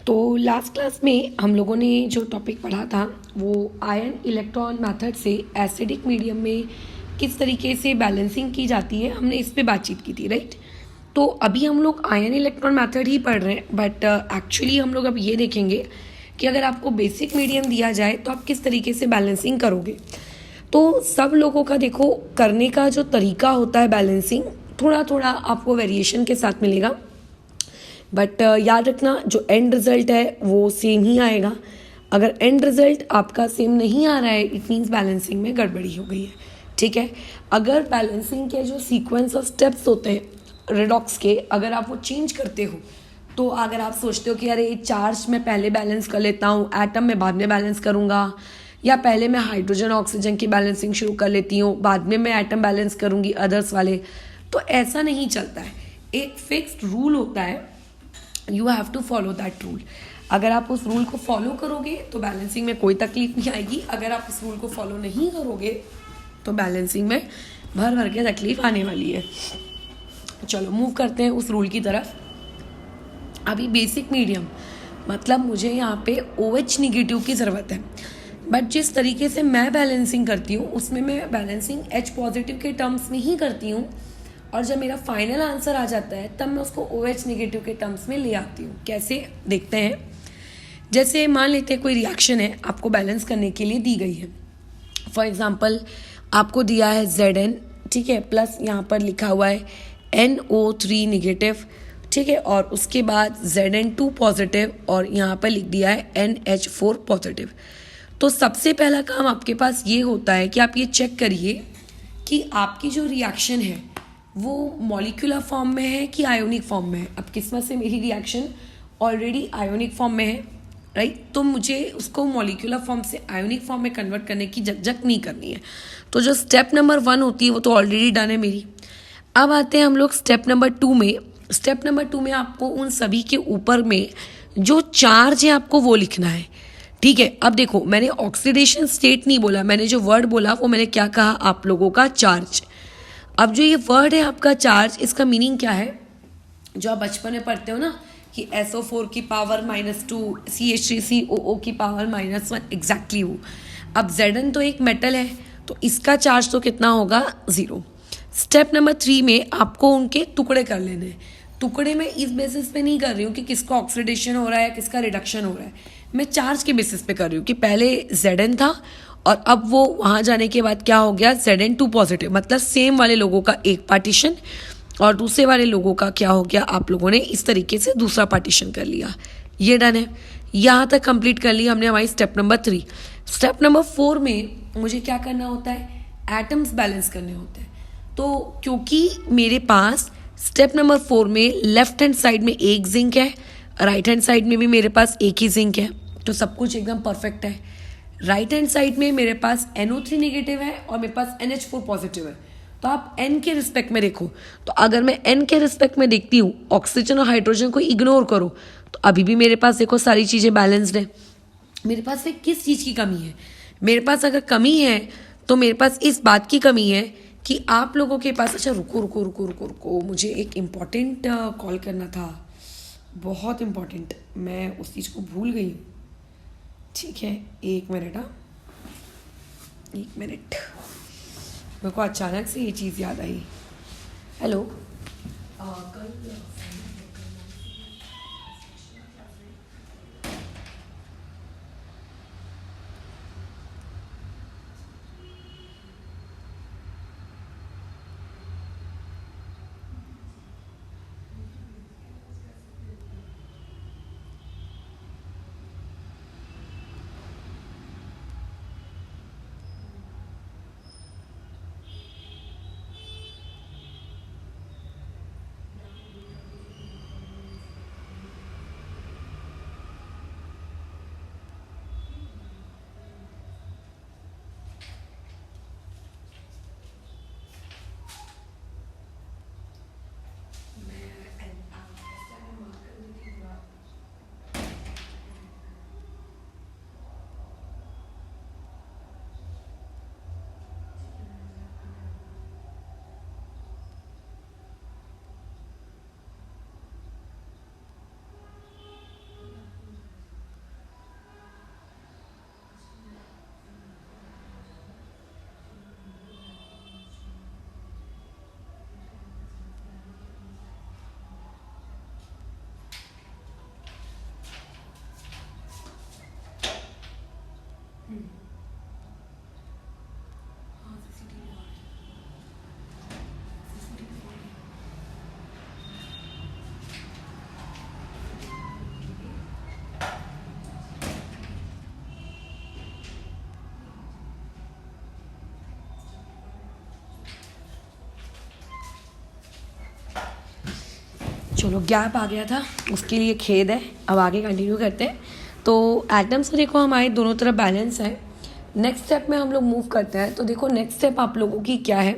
तो last class में हम लोगों ने जो टॉपिक पढ़ा था वो आयन इलेक्ट्रॉन मेथड से एसिडिक मीडियम में किस तरीके से बैलेंसिंग की जाती है, हमने इस पे बातचीत की थी, राइट। तो अभी हम लोग आयन इलेक्ट्रॉन मेथड ही पढ़ रहे हैं, बट एक्चुअली हम लोग अब ये देखेंगे कि अगर आपको बेसिक मीडियम दिया जाए तो आप किस तरीके से बैलेंसिंग करोगे। तो सब लोगों का देखो करने का जो तरीका होता है बैलेंसिंग, थोड़ा थोड़ा आपको वेरिएशन के साथ मिलेगा, बट याद रखना जो एंड रिजल्ट है वो सेम ही आएगा। अगर एंड रिजल्ट आपका सेम नहीं आ रहा है, इट मीन्स बैलेंसिंग में गड़बड़ी हो गई है, ठीक है। अगर बैलेंसिंग के जो सीक्वेंस ऑफ स्टेप्स होते हैं रिडॉक्स के, अगर आप वो चेंज करते हो, तो अगर आप सोचते हो कि अरे चार्ज मैं पहले बैलेंस कर लेता हूँ, एटम मैं बाद में बैलेंस करूँगा, या पहले मैं हाइड्रोजन ऑक्सीजन की बैलेंसिंग शुरू कर लेती हूँ, बाद में मैं एटम बैलेंस करूँगी अदर्स वाले, तो ऐसा नहीं चलता है। एक फिक्स्ड रूल होता है, you have to follow that rule. अगर आप उस रूल को फॉलो करोगे तो बैलेंसिंग में कोई तकलीफ नहीं आएगी, अगर आप उस रूल को फॉलो नहीं करोगे तो बैलेंसिंग में भर भर के तकलीफ आने वाली है। चलो मूव करते हैं उस रूल की तरफ। अभी बेसिक मीडियम मतलब मुझे यहाँ पे OH निगेटिव की ज़रूरत है, बट जिस तरीके से मैं बैलेंसिंग करती हूँ उसमें मैं बैलेंसिंग H पॉजिटिव के टर्म्स में ही करती हूँ, और जब मेरा फाइनल आंसर आ जाता है तब मैं उसको OH निगेटिव के टर्म्स में ले आती हूँ। कैसे देखते हैं, जैसे मान लेते हैं कोई रिएक्शन है आपको बैलेंस करने के लिए दी गई है। फॉर एग्जांपल आपको दिया है Zn, ठीक है, प्लस यहाँ पर लिखा हुआ है NO3 निगेटिव, ठीक है, और उसके बाद Zn2 पॉजिटिव और यहाँ पर लिख दिया है NH4 पॉजिटिव। तो सबसे पहला काम आपके पास ये होता है कि आप ये चेक करिए कि आपकी जो रिएक्शन है वो मॉलिक्यूलर फॉर्म में है कि आयोनिक फॉर्म में है। अब किस्मत से मेरी रिएक्शन ऑलरेडी आयोनिक फॉर्म में है, राइट, तो मुझे उसको मॉलिक्यूलर फॉर्म से आयोनिक फॉर्म में कन्वर्ट करने की झकझक नहीं करनी है। तो जो स्टेप नंबर 1 होती है वो तो ऑलरेडी डन है मेरी। अब आते हैं हम लोग स्टेप नंबर 2 में। स्टेप नंबर 2 में आपको उन सभी के ऊपर में जो चार्ज है आपको वो लिखना है, ठीक है। अब देखो मैंने ऑक्सीडेशन स्टेट नहीं बोला, मैंने जो वर्ड बोला वो मैंने क्या कहा, आप लोगों का चार्ज। अब जो ये वर्ड है आपका चार्ज, इसका मीनिंग क्या है, जो आप बचपन में पढ़ते हो ना कि SO4 की पावर -2, CH3COO की पावर -1, एग्जैक्टली वो। अब Zn तो एक मेटल है तो इसका चार्ज तो कितना होगा, 0। स्टेप नंबर 3 में आपको उनके टुकड़े कर लेने हैं। टुकड़े में इस बेसिस पे नहीं कर रही हूँ कि किसका ऑक्सीडेशन हो रहा है या किसका रिडक्शन हो रहा है, मैं चार्ज के बेसिस पे कर रही हूँ कि पहले Zn था और अब वो वहाँ जाने के बाद क्या हो गया, Zn2 पॉजिटिव, मतलब सेम वाले लोगों का एक पार्टीशन और दूसरे वाले लोगों का क्या हो गया, आप लोगों ने इस तरीके से दूसरा पार्टीशन कर लिया। ये डन है, यहाँ तक कंप्लीट कर लिया हमने हमारी स्टेप नंबर 3। स्टेप नंबर 4 में मुझे क्या करना होता है, एटम्स बैलेंस करने होते हैं। तो क्योंकि मेरे पास स्टेप नंबर 4 में लेफ्ट हैंड साइड में एक जिंक है, राइट हैंड साइड में भी मेरे पास एक ही जिंक है, तो सब कुछ एकदम परफेक्ट है। राइट हैंड साइड में मेरे पास NO3 निगेटिव है और मेरे पास NH4 पॉजिटिव है। तो आप N के रिस्पेक्ट में देखो, तो अगर मैं N के रिस्पेक्ट में देखती हूँ, ऑक्सीजन और हाइड्रोजन को इग्नोर करो, तो अभी भी मेरे पास देखो सारी चीज़ें बैलेंस्ड है। मेरे पास फिर किस चीज़ की कमी है, मेरे पास अगर कमी है तो मेरे पास इस बात की कमी है कि आप लोगों के पास, अच्छा रुको रुको रुको रुको रुको, मुझे एक इम्पॉर्टेंट कॉल करना था, बहुत इम्पॉर्टेंट, मैं उस चीज़ को भूल गई। ठीक है, 1 मिनट, हाँ 1 मिनट, मेरे को अचानक से ये चीज़ याद आई। हेलो, कल चलो गैप आ गया था, उसके लिए खेद है। अब आगे कंटिन्यू करते हैं। तो एटम्स को देखो हमारे दोनों तरफ बैलेंस है। नेक्स्ट स्टेप में हम लोग मूव करते हैं। तो देखो नेक्स्ट स्टेप आप लोगों की क्या है,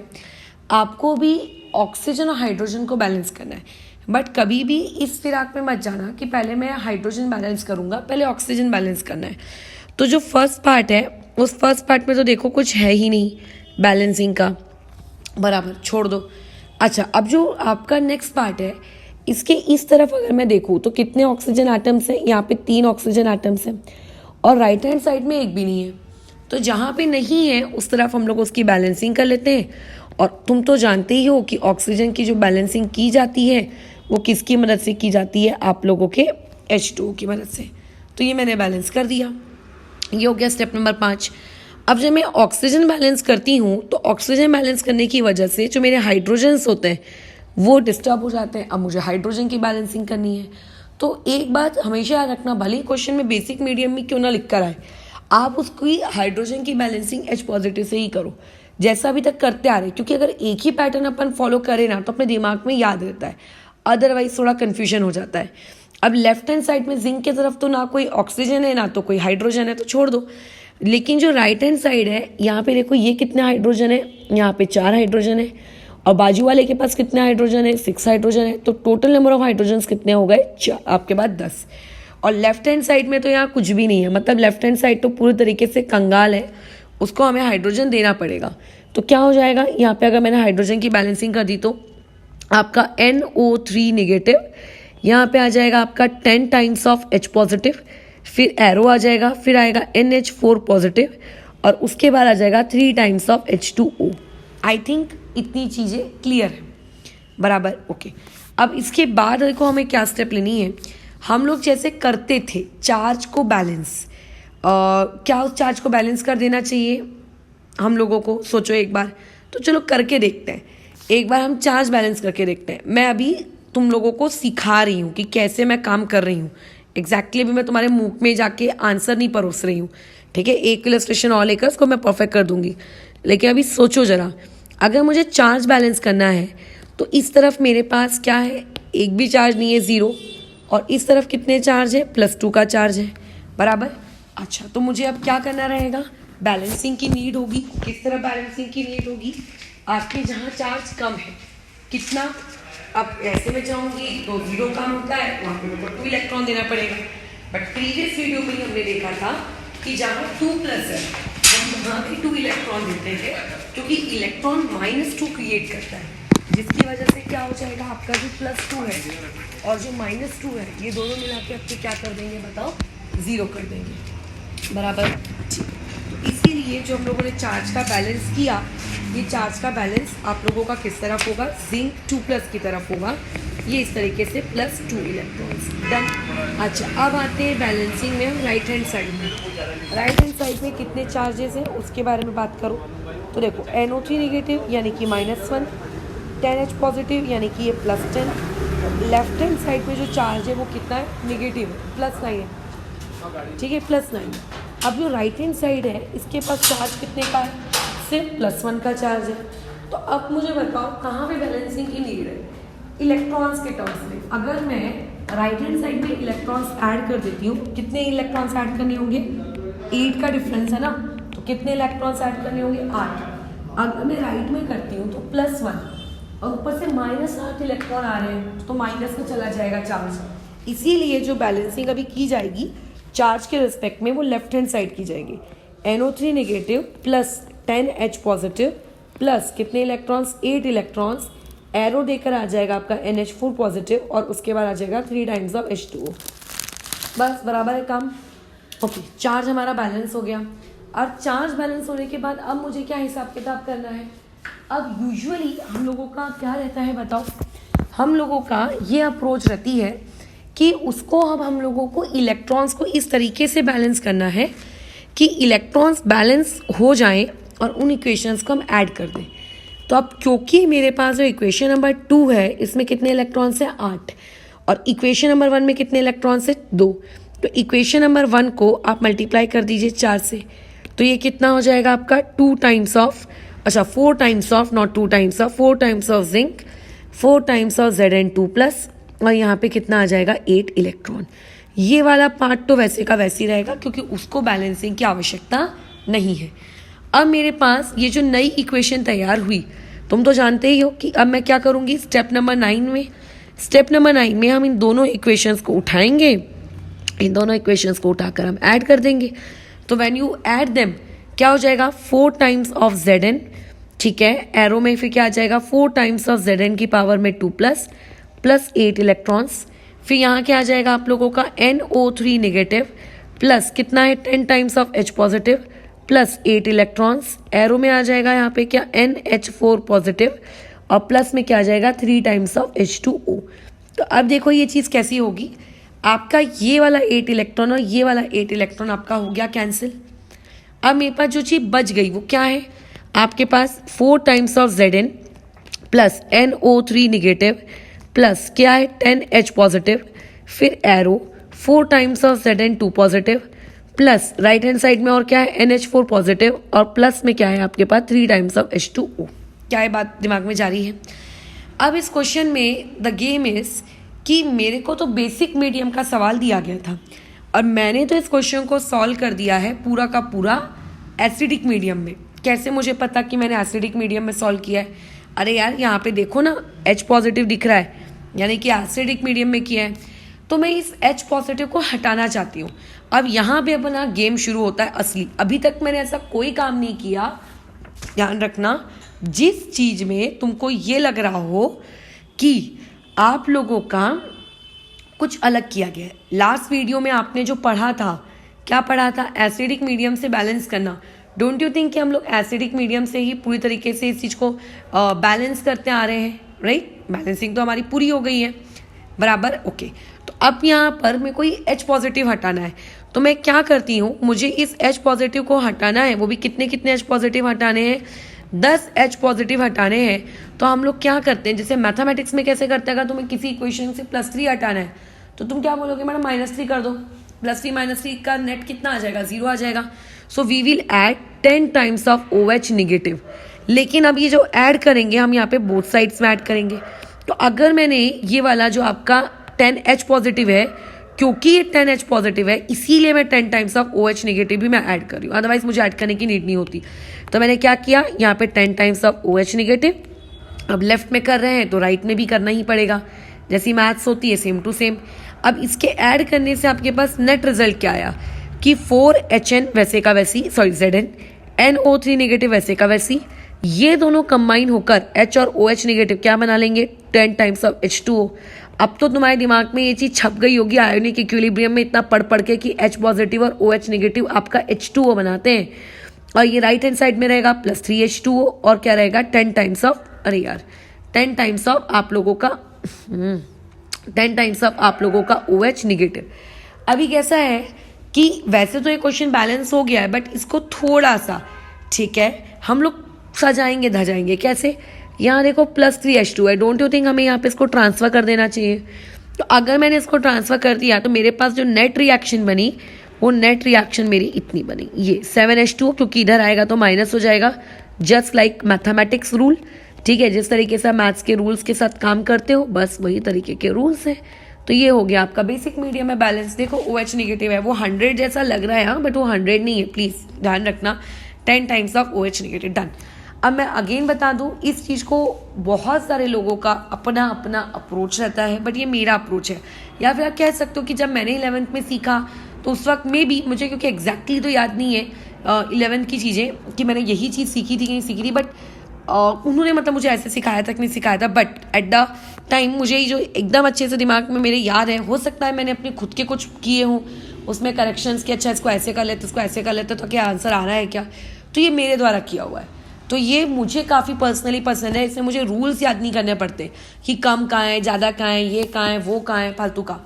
आपको भी ऑक्सीजन और हाइड्रोजन को बैलेंस करना है। बट कभी भी इस फिराक में मत जाना कि पहले मैं हाइड्रोजन बैलेंस करूँगा, पहले ऑक्सीजन बैलेंस करना है। तो जो फर्स्ट पार्ट है उस फर्स्ट पार्ट में तो देखो कुछ है ही नहीं बैलेंसिंग का, बराबर छोड़ दो। अच्छा, अब जो आपका नेक्स्ट पार्ट है, इसके इस तरफ अगर मैं देखूँ तो कितने ऑक्सीजन एटम्स हैं, यहाँ पे 3 ऑक्सीजन एटम्स हैं और राइट हैंड साइड में एक भी नहीं है। तो जहाँ पे नहीं है उस तरफ हम लोग उसकी बैलेंसिंग कर लेते हैं। और तुम तो जानते ही हो कि ऑक्सीजन की जो बैलेंसिंग की जाती है वो किसकी मदद से की जाती है, आप लोगों के H2O की मदद से। तो ये मैंने बैलेंस कर दिया, ये हो गया स्टेप नंबर 5। अब जब मैं ऑक्सीजन बैलेंस करती हूँ तो ऑक्सीजन बैलेंस करने की वजह से जो मेरे हाइड्रोजन्स होते हैं वो डिस्टर्ब हो जाते हैं। अब मुझे हाइड्रोजन की बैलेंसिंग करनी है। तो एक बात हमेशा याद रखना, भले ही क्वेश्चन में बेसिक मीडियम में क्यों ना लिख कर आए, आप उसकी हाइड्रोजन की बैलेंसिंग H पॉजिटिव से ही करो, जैसा अभी तक करते आ रहे। क्योंकि अगर एक ही पैटर्न अपन फॉलो करें ना तो अपने दिमाग में याद रहता है, अदरवाइज थोड़ा कन्फ्यूजन हो जाता है। अब लेफ्ट हैंड साइड में जिंक की तरफ तो ना कोई ऑक्सीजन है ना तो कोई हाइड्रोजन है, तो छोड़ दो। लेकिन जो राइट हैंड साइड है, यहाँ पे देखो ये कितने हाइड्रोजन है, यहाँ पे 4 हाइड्रोजन है और बाजू वाले के पास कितने हाइड्रोजन है, 6 हाइड्रोजन है। तो टोटल नंबर ऑफ हाइड्रोजन कितने हो गए, आपके पास 10। और लेफ्ट हैंड साइड में तो यहाँ कुछ भी नहीं है, मतलब लेफ्ट हैंड साइड तो पूरी तरीके से कंगाल है, उसको हमें हाइड्रोजन देना पड़ेगा। तो क्या हो जाएगा, यहाँ पे अगर मैंने हाइड्रोजन की बैलेंसिंग कर दी तो आपका NO3 नेगेटिव, यहाँ पे आ जाएगा आपका 10 टाइम्स ऑफ H पॉजिटिव, फिर एरो आ जाएगा, फिर आएगा NH4 पॉजिटिव और उसके बाद आ जाएगा 3 times of H2O। I think इतनी चीज़ें क्लियर है, बराबर, ओके। अब इसके बाद देखो हमें क्या स्टेप लेनी है। हम लोग जैसे करते थे चार्ज को बैलेंस, क्या उस चार्ज को बैलेंस कर देना चाहिए हम लोगों को, सोचो एक बार। तो चलो करके देखते हैं, एक बार हम चार्ज बैलेंस करके देखते हैं। मैं अभी तुम लोगों को सिखा रही हूँ कि कैसे मैं काम कर रही हूँ। एग्जैक्टली अभी मैं तुम्हारे मुंह में जाके आंसर नहीं परोस रही हूँ, ठीक है। एक इलस्ट्रेशन और लेकर उसको मैं परफेक्ट कर दूंगी। लेकिन अभी सोचो जरा, अगर मुझे चार्ज बैलेंस करना है तो इस तरफ मेरे पास क्या है, एक भी चार्ज नहीं है, 0। और इस तरफ कितने चार्ज है, +2 का चार्ज है, बराबर। अच्छा, तो मुझे अब क्या करना रहेगा, बैलेंसिंग की नीड होगी। किस तरह बैलेंसिंग की नीड होगी, आपके जहाँ चार्ज कम है, कितना, अब ऐसे में जाऊंगी तो 0 काम होता है, वहाँ पे मेरे को 2 इलेक्ट्रॉन देना पड़ेगा। बट प्रीवियस वीडियो में हमने देखा था कि जहाँ 2+ है हम वहाँ भी 2 इलेक्ट्रॉन देते हैं, क्योंकि इलेक्ट्रॉन -2 क्रिएट करता है, जिसकी वजह से क्या हो जाएगा, आपका जो +2 है और जो -2 है ये दोनों मिला के आपके क्या कर देंगे बताओ, 0 कर देंगे, बराबर। ठीक, तो इसीलिए जो हम लोगों ने चार्ज का बैलेंस किया, ये चार्ज का बैलेंस आप लोगों का किस तरफ होगा, जिंक 2+ की तरफ होगा, ये इस तरीके से +2 इलेक्ट्रॉन्स, डन। अच्छा, अब आते हैं बैलेंसिंग में हम राइट हैंड साइड में। राइट हैंड साइड में कितने चार्जेस हैं उसके बारे में बात करो तो देखो NO3 नेगेटिव यानी कि -1, 10H पॉजिटिव यानी कि ये +10। लेफ्ट हैंड साइड में जो चार्ज है वो कितना है, नेगेटिव है, +9 है, ठीक है, +9। अब जो राइट हैंड साइड है इसके पास चार्ज कितने का है, सिर्फ +1 का चार्ज है। तो अब मुझे बताओ कहाँ पे बैलेंसिंग की नीड है, इलेक्ट्रॉन्स के टर्म्स में। अगर मैं राइट हैंड साइड में इलेक्ट्रॉन्स ऐड कर देती हूँ, कितने इलेक्ट्रॉन्स ऐड करने होंगे, 8 का डिफरेंस है ना, तो कितने इलेक्ट्रॉन्स ऐड करने होंगे, 8। अगर मैं राइट में करती हूँ तो +1 और ऊपर से -8 इलेक्ट्रॉन आ रहे हैं तो माइनस में चला जाएगा चार्ज। इसीलिए जो बैलेंसिंग अभी की जाएगी चार्ज के रिस्पेक्ट में वो लेफ्ट हैंड साइड की जाएगी। NO3 negative +10H positive plus कितने इलेक्ट्रॉन्स, 8 इलेक्ट्रॉन्स, एरो देकर आ जाएगा आपका NH4 पॉजिटिव और उसके बाद आ जाएगा 3 टाइम्स ऑफ H2O। बस बराबर है काम, ओके। चार्ज हमारा बैलेंस हो गया। और चार्ज बैलेंस होने के बाद अब मुझे क्या हिसाब किताब करना है। अब यूजुअली हम लोगों का क्या रहता है बताओ, हम लोगों का ये अप्रोच रहती है कि उसको अब हम लोगों को इलेक्ट्रॉन्स को इस तरीके से बैलेंस करना है कि इलेक्ट्रॉन्स बैलेंस हो जाएं और उन इक्वेशंस को हम ऐड कर दें। तो अब क्योंकि मेरे पास जो इक्वेशन नंबर 2 है इसमें कितने इलेक्ट्रॉन्स हैं, 8, और इक्वेशन नंबर 1 में कितने इलेक्ट्रॉन्स हैं, 2। तो इक्वेशन नंबर 1 को आप मल्टीप्लाई कर दीजिए 4 से, तो ये कितना हो जाएगा आपका 2 टाइम्स ऑफ, अच्छा 4 times of, not 2 times of, 4 times of zinc, 4 times of Zn2+, और यहाँ पे कितना आ जाएगा 8 इलेक्ट्रॉन। ये वाला पार्ट तो वैसे का वैसे ही रहेगा क्योंकि उसको बैलेंसिंग की आवश्यकता नहीं है। अब मेरे पास ये जो नई इक्वेशन तैयार हुई, तुम तो जानते ही हो कि अब मैं क्या करूँगी स्टेप नंबर 9 में हम इन दोनों इक्वेशंस को उठाएंगे, इन दोनों इक्वेशंस को उठाकर हम ऐड कर देंगे। तो व्हेन यू ऐड देम क्या हो जाएगा 4 टाइम्स ऑफ Zn, ठीक है, एरो में फिर क्या आ जाएगा 4 टाइम्स ऑफ Zn की पावर में 2 प्लस 8 इलेक्ट्रॉन्स। फिर यहाँ क्या आ जाएगा आप लोगों का NO3 नेगेटिव प्लस कितना है 10 times of H positive plus 8 electrons. Arrow में आ जाएगा यहाँ पे क्या NH4 पॉजिटिव और प्लस में क्या आ जाएगा 3 टाइम्स ऑफ H2O। तो अब देखो ये चीज़ कैसी होगी, आपका ये वाला 8 इलेक्ट्रॉन और ये वाला 8 इलेक्ट्रॉन आपका हो गया कैंसिल। अब मेरे पास जो चीज़ बच गई वो क्या है, आपके पास 4 times of Zn plus NO3 negative plus क्या है 10H पॉजिटिव, फिर arrow 4 times of Zn 2 positive plus right hand side में और क्या है NH4 पॉजिटिव और प्लस में क्या है आपके पास 3 टाइम्स ऑफ H2O। क्या है बात दिमाग में जा रही है। अब इस क्वेश्चन में द गेम इज कि मेरे को तो बेसिक मीडियम का सवाल दिया गया था और मैंने तो इस क्वेश्चन को सॉल्व कर दिया है पूरा का पूरा एसिडिक मीडियम में। कैसे मुझे पता कि मैंने एसिडिक मीडियम में सॉल्व किया है, अरे यार यहाँ पे देखो ना H पॉजिटिव दिख रहा है, यानी कि एसिडिक मीडियम में किया है। तो मैं इस H पॉजिटिव को हटाना चाहती हूँ। अब यहाँ पे अपना गेम शुरू होता है असली। अभी तक मैंने ऐसा कोई काम नहीं किया, ध्यान रखना, जिस चीज़ में तुमको ये लग रहा हो कि आप लोगों का कुछ अलग किया गया है। लास्ट वीडियो में आपने जो पढ़ा था, क्या पढ़ा था, एसिडिक मीडियम से बैलेंस करना। डोंट यू थिंक कि हम लोग एसिडिक मीडियम से ही पूरी तरीके से इस चीज़ को बैलेंस करते आ रहे हैं, राइट। बैलेंसिंग तो हमारी पूरी हो गई है, बराबर, ओके। तो अब यहाँ पर मेरे को ये H पॉजिटिव हटाना है, तो मैं क्या करती हूँ, मुझे इस H पॉजिटिव को हटाना है। वो भी कितने H पॉजिटिव हटाने हैं, 10 H पॉजिटिव हटाने हैं। तो हम लोग क्या करते हैं, जैसे मैथमेटिक्स में कैसे करते हैं, अगर तुम्हें किसी इक्वेशन से +3 हटाना है तो तुम क्या बोलोगे, मैडम -3 कर दो। +3 -3 का नेट कितना आ जाएगा, 0 आ जाएगा। So we will add 10 times of OH negative. लेकिन अब ये जो ऐड करेंगे हम यहाँ पे बोथ साइड्स में ऐड करेंगे। तो अगर मैंने ये वाला जो आपका 10H पॉजिटिव है, क्योंकि ये 10H पॉजिटिव है इसीलिए मैं 10 टाइम्स ऑफ OH नेगेटिव भी मैं ऐड कर रही हूँ, अदरवाइज मुझे ऐड करने की नीड नहीं होती। तो मैंने क्या किया, यहाँ पे 10 टाइम्स ऑफ OH नेगेटिव। अब लेफ्ट में कर रहे हैं तो राइट में भी करना ही पड़ेगा, जैसी मैथ्स होती है सेम टू सेम। अब इसके ऐड करने से आपके पास नेट रिजल्ट क्या आया कि 4HN वैसे का वैसी, सॉरी Zn, NO3 नेगेटिव वैसे का वैसी, ये दोनों कंबाइन होकर H और OH नेगेटिव क्या बना लेंगे, 10 टाइम्स ऑफ H2O। अब तो तुम्हारे दिमाग में ये चीज़ छप गई होगी आयोनिक इक्विलिब्रियम में इतना पढ़ के कि H पॉजिटिव और OH नेगेटिव आपका H2O बनाते हैं, और ये राइट हैंड साइड में रहेगा +3H2O और क्या रहेगा 10 टाइम्स ऑफ, अरे यार 10 टाइम्स ऑफ आप लोगों का 10 टाइम्स ऑफ आप लोगों का OH निगेटिव। अभी कैसा है कि वैसे तो ये क्वेश्चन बैलेंस हो गया है, बट इसको थोड़ा सा, ठीक है, हम लोग सजाएंगे धजाएंगे। कैसे, यहाँ देखो +3H2 है, डोंट यू थिंक हमें यहाँ पे इसको ट्रांसफर कर देना चाहिए। तो अगर मैंने इसको ट्रांसफर कर दिया तो मेरे पास जो नेट रिएक्शन बनी वो नेट रिएक्शन मेरी इतनी बनी, ये 7H2, क्योंकि इधर आएगा तो माइनस हो जाएगा, जस्ट लाइक मैथमेटिक्स रूल, ठीक है। जिस तरीके से मैथ्स के रूल्स के साथ काम करते हो बस वही तरीके के रूल्स हैं। तो ये हो गया आपका बेसिक मीडियम में बैलेंस। देखो OH निगेटिव है, वो 100 जैसा लग रहा है हाँ, बट वो 100 नहीं है, प्लीज ध्यान रखना, 10 times of OH negative, done. अब मैं अगेन बता दूं, इस चीज़ को बहुत सारे लोगों का अपना अपना अप्रोच रहता है, बट ये मेरा अप्रोच है। या फिर आप कह सकते हो कि जब मैंने 11th में सीखा तो उस वक्त में भी मुझे, क्योंकि एग्जैक्टली तो याद नहीं है 11th की चीज़ें कि मैंने यही चीज़ सीखी थी कि नहीं सीखी थी, बट उन्होंने मतलब मुझे ऐसे सिखाया था कि नहीं सिखाया था, बट एट द टाइम मुझे जो एकदम अच्छे से दिमाग में मेरे याद है, हो सकता है मैंने अपने खुद के कुछ किए हों उसमें करेक्शंस कि अच्छा इसको ऐसे कर लेते, इसको ऐसे कर लेते, तो क्या आंसर आ रहा है क्या, तो ये मेरे द्वारा किया हुआ है। तो ये मुझे काफ़ी पर्सनली पसंद है, इसमें मुझे रूल्स याद नहीं करने पड़ते कि कम कहाँ है, ज़्यादा कहाँ है, ये कहाँ है, वो कहाँ है, फालतू का।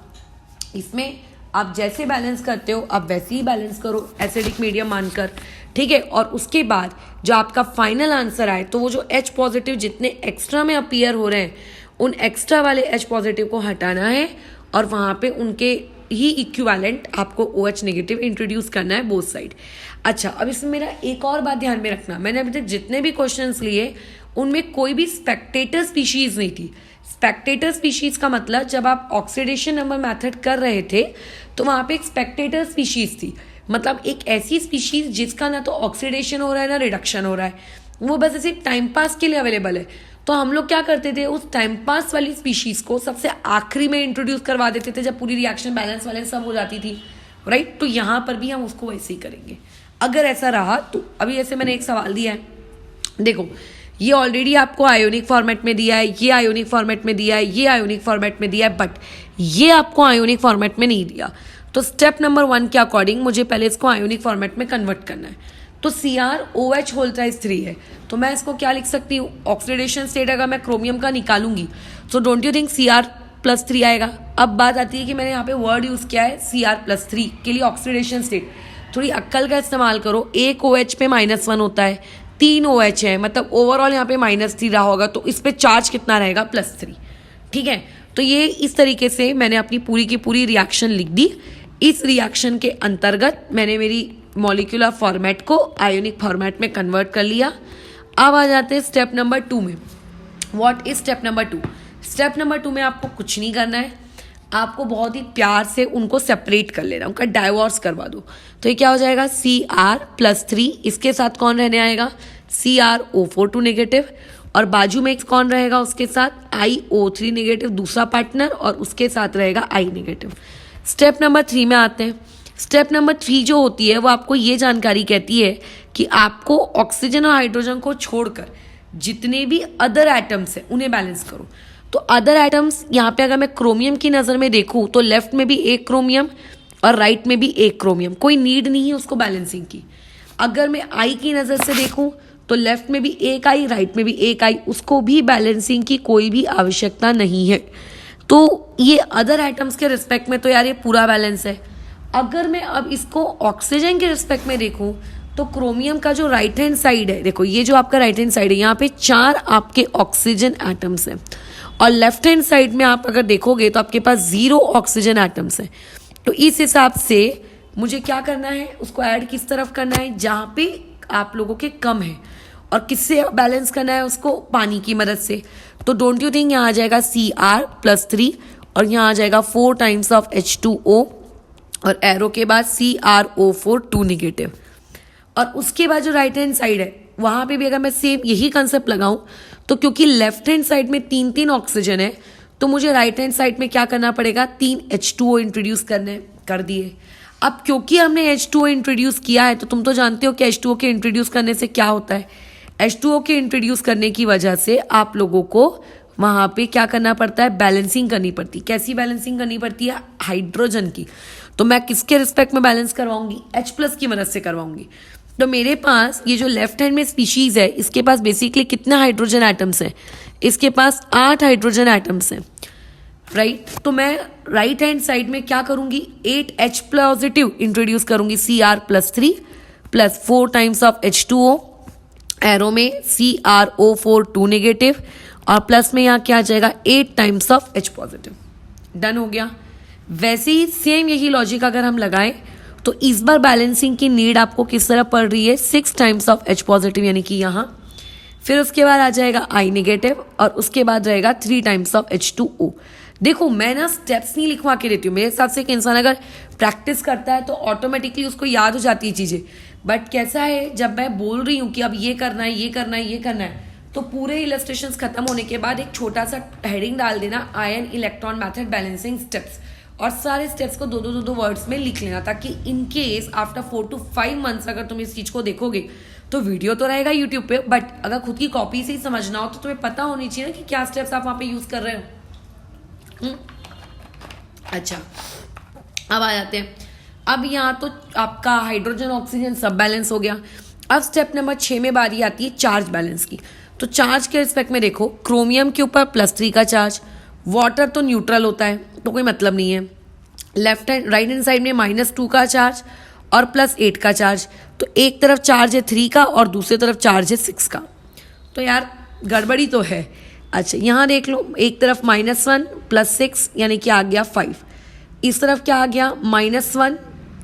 इसमें आप जैसे बैलेंस करते हो आप वैसे ही बैलेंस करो एसिडिक मीडियम मानकर, ठीक है। और उसके बाद जो आपका फाइनल आंसर आए तो वो जो H पॉजिटिव जितने एक्स्ट्रा में अपीयर हो रहे हैं उन एक्स्ट्रा वाले H पॉजिटिव को हटाना है और वहाँ पे उनके ही इक्विवेलेंट आपको OH नेगेटिव इंट्रोड्यूस करना है बोथ साइड। अच्छा, अब इसमें मेरा एक और बात ध्यान में रखना, मैंने अभी तक जितने भी क्वेश्चंस लिए उनमें कोई भी स्पेक्टेटर स्पीशीज नहीं थी। स्पेक्टेटर स्पीशीज का मतलब जब आप ऑक्सीडेशन नंबर मेथड कर रहे थे तो वहाँ पे एक स्पेक्टेटर स्पीशीज थी, मतलब एक ऐसी स्पीशीज जिसका ना तो ऑक्सीडेशन हो रहा है ना रिडक्शन हो रहा है, वो बस ऐसे टाइम पास के लिए अवेलेबल है। तो हम लोग क्या करते थे, उस टाइम पास वाली स्पीशीज को सबसे आखिरी में इंट्रोड्यूस करवा देते थे जब पूरी रिएक्शन बैलेंस वालेंस सब हो जाती थी, राइट। तो यहाँ पर भी हम उसको वैसे ही करेंगे अगर ऐसा रहा तो। अभी ऐसे मैंने एक सवाल दिया है, देखो ये ऑलरेडी आपको आयोनिक फॉर्मेट में दिया है, ये आयोनिक फॉर्मेट में दिया है, ये आयोनिक फॉर्मेट में दिया है, बट ये आपको आयोनिक फॉर्मेट में नहीं दिया। तो स्टेप नंबर 1 के अकॉर्डिंग मुझे पहले इसको आयोनिक फॉर्मेट में कन्वर्ट करना है। तो CrOH होल टाइप 3 है, तो मैं इसको क्या लिख सकती हूँ, ऑक्सीडेशन स्टेट अगर मैं क्रोमियम का निकालूंगी तो डोंट यू थिंक Cr+3 आएगा। अब बात आती है कि मैंने यहाँ पे वर्ड यूज किया है Cr+3 के लिए ऑक्सीडेशन स्टेट। थोड़ी अक्ल का इस्तेमाल करो, एक OH पे -1 होता है, 3 OH है, मतलब ओवरऑल यहाँ पे -3 रहा होगा, तो इस पे चार्ज कितना रहेगा, +3। ठीक है, तो ये इस तरीके से मैंने अपनी पूरी की पूरी रिएक्शन लिख दी। इस रिएक्शन के अंतर्गत मैंने मेरी मॉलिक्यूलर फॉर्मेट को आयोनिक फॉर्मेट में कन्वर्ट कर लिया। अब आ जाते हैं स्टेप नंबर 2 में। What is step number 2? Step number 2 में आपको कुछ नहीं करना है, आपको बहुत ही प्यार से उनको सेपरेट कर लेना, उनका डाइवोर्स करवा दो। तो ये क्या हो जाएगा, Cr+3, इसके साथ कौन रहने आएगा, CrO4 नेगेटिव, और बाजू में कौन रहेगा उसके साथ, iO3 नेगेटिव दूसरा पार्टनर, और उसके साथ रहेगा I नेगेटिव। स्टेप नंबर 3 में आते हैं। स्टेप नंबर 3 जो होती है वो आपको ये जानकारी कहती है कि आपको ऑक्सीजन और हाइड्रोजन को छोड़कर जितने भी अदर एटम्स हैं उन्हें बैलेंस करो। तो अदर एटम्स यहाँ पे अगर मैं क्रोमियम की नज़र में देखूँ तो लेफ्ट में भी एक क्रोमियम और राइट में भी एक क्रोमियम, कोई नीड नहीं है उसको बैलेंसिंग की। अगर मैं आई की नज़र से देखूँ तो लेफ्ट में भी एक आई, राइट में भी एक आई, उसको भी बैलेंसिंग की कोई भी आवश्यकता नहीं है। तो ये अदर एटम्स के रिस्पेक्ट में तो यार ये पूरा बैलेंस है। अगर मैं अब इसको ऑक्सीजन के रिस्पेक्ट में देखूं तो क्रोमियम का जो राइट हैंड साइड है, देखो ये जो आपका राइट हैंड साइड है, यहाँ पे 4 आपके ऑक्सीजन एटम्स हैं, और लेफ्ट हैंड साइड में आप अगर देखोगे तो आपके पास 0 ऑक्सीजन एटम्स हैं। तो इस हिसाब से मुझे क्या करना है, उसको ऐड किस तरफ करना है, जहाँ पे आप लोगों के कम है, और किससे बैलेंस करना है उसको, पानी की मदद से। तो डोंट यू थिंक यहाँ आ जाएगा Cr+3 और यहाँ आ जाएगा 4 टाइम्स ऑफ H2O, और एरो के बाद CrO4 2 नेगेटिव। और उसके बाद जो राइट हैंड साइड है वहाँ पे भी अगर मैं सेम यही कंसेप्ट लगाऊं तो क्योंकि लेफ्ट हैंड साइड में 3 ऑक्सीजन है तो मुझे राइट हैंड साइड में क्या करना पड़ेगा, 3 H2O इंट्रोड्यूस करने कर दिए। अब क्योंकि हमने H2O इंट्रोड्यूस किया है तो तुम तो जानते हो कि H2O के इंट्रोड्यूस करने से क्या होता है। H2O के इंट्रोड्यूस करने की वजह से आप लोगों को वहाँ पे क्या करना पड़ता है, बैलेंसिंग करनी पड़ती है। कैसी बैलेंसिंग करनी पड़ती है, हाइड्रोजन की। तो मैं किसके रिस्पेक्ट में बैलेंस करवाऊंगी, H+ की मदद से करवाऊंगी। तो मेरे पास ये जो लेफ्ट हैंड में स्पीशीज है इसके पास बेसिकली कितने हाइड्रोजन एटम्स हैं, इसके पास 8 हाइड्रोजन एटम्स हैं, राइट। तो मैं राइट हैंड साइड में क्या करूंगी, 8H+ इंट्रोड्यूस करूंगी, Cr+3 plus 4 times of H2O, arrow में CrO4 2 नेगेटिव, और प्लस में यहाँ क्या आ जाएगा, 8 टाइम्स ऑफ H+। डन हो गया। वैसे ही सेम यही लॉजिक अगर हम लगाएं तो इस बार बैलेंसिंग की नीड आपको किस तरह पड़ रही है, 6 टाइम्स ऑफ H+, यानी कि यहाँ। फिर उसके बाद आ जाएगा I नेगेटिव, और उसके बाद रहेगा 3 टाइम्स ऑफ H2O। देखो मैं ना स्टेप्स नहीं लिखवा के देती हूँ, मेरे हिसाब से एक इंसान अगर प्रैक्टिस करता है तो ऑटोमेटिकली उसको याद हो जाती है चीज़ें। बट कैसा है, जब मैं बोल रही हूँ कि अब ये करना है, ये करना है, ये करना है, तो पूरे इलस्ट्रेशंस खत्म होने के बाद एक छोटा सा हेडिंग डाल देना, ion electron method balancing steps, और सारे स्टेप्स को दो वर्ड्स में लिख लेना, ताकि in case after 4 to 5 months अगर तुम इस चीज़ को देखोगे तो वीडियो तो रहेगा यूट्यूब पे, बट अगर खुद की कॉपी से ही समझना हो तो तुम्हें पता होनी चाहिए ना कि क्या स्टेप्स आप वहाँ पे यूज़ कर रहे हो। अच्छा, अब आ जाते हैं। अब यहाँ तो आपका हाइड्रोजन ऑक्सीजन सब बैलेंस हो गया। अब स्टेप नंबर 6 में बारी आती है चार्ज बैलेंस की। तो चार्ज के रिस्पेक्ट में देखो, क्रोमियम के ऊपर +3 का चार्ज, वाटर तो न्यूट्रल होता है तो कोई मतलब नहीं है। Left hand right hand side में -2 का चार्ज और +8 का चार्ज, तो एक तरफ चार्ज है 3 का और दूसरी तरफ चार्ज है 6 का। तो यार गड़बड़ी तो है। अच्छा यहाँ देख लो, एक तरफ -1 +6 यानी कि आ गया 5, इस तरफ क्या आ गया, -1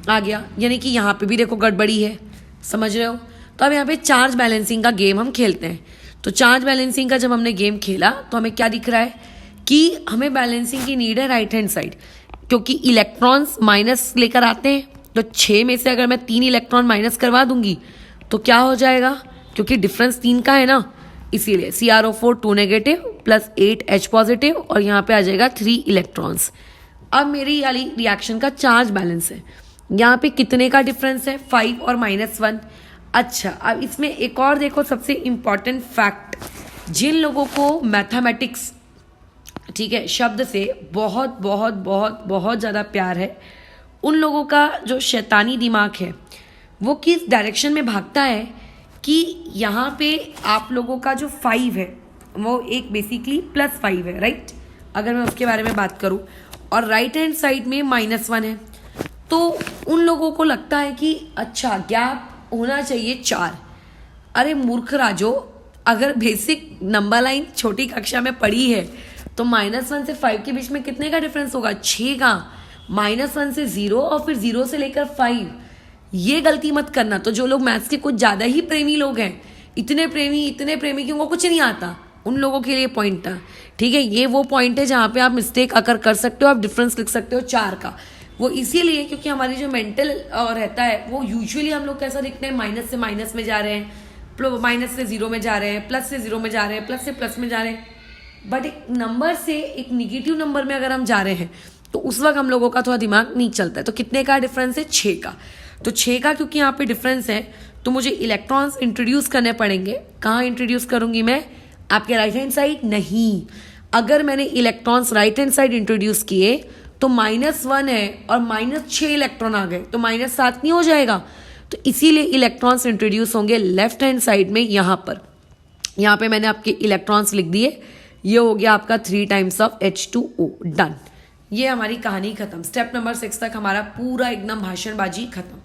आ गया, यानी कि यहाँ पे भी देखो गड़बड़ी है, समझ रहे हो। तो अब यहाँ पे चार्ज बैलेंसिंग का गेम हम खेलते हैं। तो चार्ज बैलेंसिंग का जब हमने गेम खेला तो हमें क्या दिख रहा है कि हमें बैलेंसिंग की नीड है राइट हैंड साइड, क्योंकि इलेक्ट्रॉन्स माइनस लेकर आते हैं। तो 6 में से अगर मैं 3 इलेक्ट्रॉन माइनस करवा दूंगी तो क्या हो जाएगा, क्योंकि डिफरेंस 3 का है ना, इसीलिए CrO4 2 negative plus 8 H positive और यहाँ पे आ जाएगा 3 इलेक्ट्रॉन्स। अब मेरी वाली रिएक्शन का चार्ज बैलेंस है, यहाँ पे कितने का डिफरेंस है, 5 और -1। अच्छा, अब इसमें एक और देखो सबसे इम्पॉर्टेंट फैक्ट, जिन लोगों को मैथमेटिक्स, ठीक है, शब्द से बहुत बहुत बहुत बहुत ज़्यादा प्यार है, उन लोगों का जो शैतानी दिमाग है वो किस डायरेक्शन में भागता है कि यहाँ पे आप लोगों का जो 5 है वो एक बेसिकली +5 है, राइट, अगर मैं उसके बारे में बात करूँ, और राइट हैंड साइड में -1 है, तो उन लोगों को लगता है कि अच्छा गैप होना चाहिए 4। अरे मूर्ख राजो, अगर बेसिक नंबर लाइन छोटी कक्षा में पढ़ी है तो -1 से 5 के बीच में कितने का डिफरेंस होगा, 6 का। -1 से 0 और फिर 0 से लेकर 5, ये गलती मत करना। तो जो लोग मैथ्स के कुछ ज़्यादा ही प्रेमी लोग हैं, इतने प्रेमी कि उनको कुछ नहीं आता, उन लोगों के लिए पॉइंट था, ठीक है। ये वो पॉइंट है जहाँ पे आप मिस्टेक अगर कर सकते हो, आप डिफरेंस लिख सकते हो 4 का। वो इसीलिए क्योंकि हमारी जो मेंटल रहता है वो यूजुअली हम लोग कैसा दिखते हैं, माइनस से माइनस में जा रहे हैं, माइनस से 0 में जा रहे हैं, प्लस से 0 में जा रहे हैं, प्लस से प्लस में जा रहे हैं। बट एक नंबर से एक निगेटिव नंबर में अगर हम जा रहे हैं तो उस वक्त हम लोगों का थोड़ा दिमाग नहीं चलता है। तो कितने का डिफरेंस है, 6 का। तो 6 का क्योंकि यहाँ पे डिफरेंस है तो मुझे इलेक्ट्रॉन्स इंट्रोड्यूस करने पड़ेंगे। कहाँ इंट्रोड्यूस करूंगी मैं, आपके राइट हैंड साइड नहीं। अगर मैंने electrons right hand side introduce किए तो -1 है और -6 इलेक्ट्रॉन आ गए तो -7 नहीं हो जाएगा। तो इसीलिए इलेक्ट्रॉन्स इंट्रोड्यूस होंगे लेफ्ट हैंड साइड में। यहाँ पे मैंने आपके इलेक्ट्रॉन्स लिख दिए, ये हो गया आपका 3 टाइम्स ऑफ H2O, डन। ये हमारी कहानी खत्म। स्टेप नंबर 6 तक हमारा पूरा एकदम भाषणबाजी खत्म।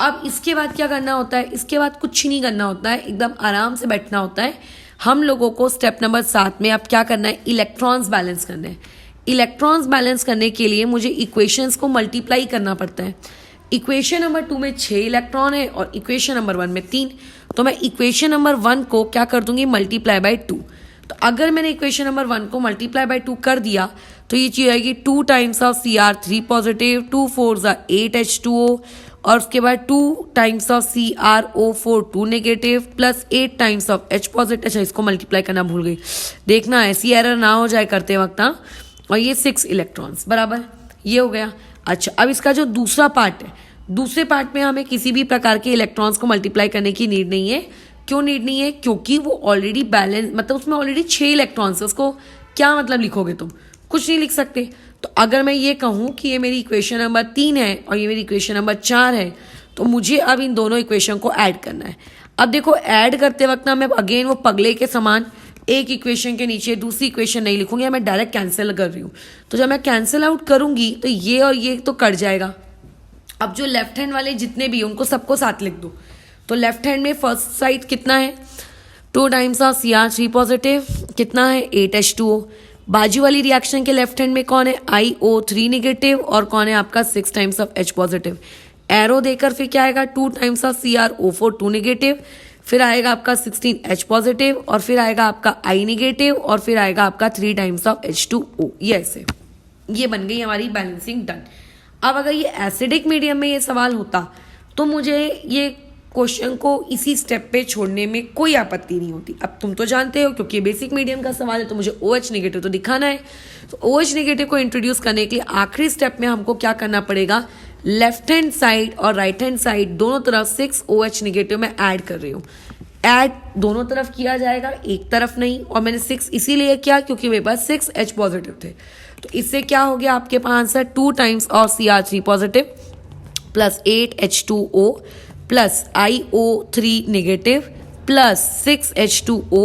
अब इसके बाद क्या करना होता है, इसके बाद कुछ नहीं करना होता है, एकदम आराम से बैठना होता है। हम लोगों को स्टेप नंबर 7 में अब क्या करना है, इलेक्ट्रॉन्स बैलेंस करने हैं। इलेक्ट्रॉन्स बैलेंस करने के लिए मुझे इक्वेशंस को मल्टीप्लाई करना पड़ता है। इक्वेशन नंबर 2 में 6 इलेक्ट्रॉन है और इक्वेशन नंबर 1 में 3। तो मैं इक्वेशन नंबर 1 को क्या कर दूंगी, मल्टीप्लाई बाय 2। तो अगर मैंने इक्वेशन नंबर 1 को मल्टीप्लाई बाय 2 कर दिया तो ये चीज आएगी 2 times of Cr3 positive, 2 4 8 H2O, और उसके बाद 2 times of CrO4 2 negative plus 8 times of H positive. अच्छा, इसको मल्टीप्लाई करना भूल गई, देखना ऐसी एरर ना हो जाए करते वक्त। हाँ, और ये 6 इलेक्ट्रॉन्स बराबर, ये हो गया। अच्छा, अब इसका जो दूसरा पार्ट है, दूसरे पार्ट में हमें किसी भी प्रकार के इलेक्ट्रॉन्स को मल्टीप्लाई करने की नीड नहीं है। क्यों नीड नहीं है, क्योंकि वो ऑलरेडी बैलेंस, मतलब उसमें ऑलरेडी 6 इलेक्ट्रॉन्स है। उसको क्या मतलब लिखोगे तुम, कुछ नहीं लिख सकते। तो अगर मैं ये कहूँ कि ये मेरी इक्वेशन नंबर 3 है और ये मेरी इक्वेशन नंबर 4 है, तो मुझे अब इन दोनों इक्वेशन को ऐड करना है। अब देखो, ऐड करते वक्त ना मैं अगेन वो पगले के समान एक इक्वेशन के नीचे दूसरी इक्वेशन नहीं लिखूंगी, मैं डायरेक्ट कैंसिल कर रही हूँ। तो जब मैं कैंसिल आउट करूंगी तो ये और ये तो कट जाएगा। अब जो लेफ्ट हैंड वाले जितने भी उनको सबको साथ लिख दो। तो लेफ्ट हैंड में फर्स्ट साइड कितना है, 2 टाइम्स ऑफ Cr3 पॉजिटिव, कितना है 8 H2O। बाजू वाली रिएक्शन के लेफ्ट हैंड में कौन है, IO3 नेगेटिव, और कौन है आपका 6 times of H positive. Arrow देकर फिर क्या आएगा, 2 टाइम्स ऑफ CrO4 2 नेगेटिव, फिर आएगा आपका 16 H पॉजिटिव, और फिर आएगा आपका I नेगेटिव, और फिर आएगा आपका 3 टाइम्स ऑफ H2O। ये ऐसे, ये बन गई हमारी बैलेंसिंग, डन। अब अगर ये एसिडिक मीडियम में ये सवाल होता तो मुझे ये क्वेश्चन को इसी स्टेप पे छोड़ने में कोई आपत्ति नहीं होती। अब तुम तो जानते हो क्योंकि बेसिक मीडियम का सवाल है तो मुझे OH नेगेटिव तो दिखाना है। तो OH नेगेटिव को इंट्रोड्यूस करने के लिए आखिरी स्टेप में हमको क्या करना पड़ेगा, लेफ्ट हैंड साइड और राइट हैंड साइड दोनों तरफ 6 OH नेगेटिव में ऐड कर रही हूँ। ऐड दोनों तरफ किया जाएगा, एक तरफ नहीं। और मैंने 6 इसीलिए किया क्योंकि मेरे पास 6 H पॉजिटिव थे। तो इससे क्या हो गया आपके पास answer, 2 times of Cr3 positive plus 8 H2O plus IO3 negative plus 6 H2O।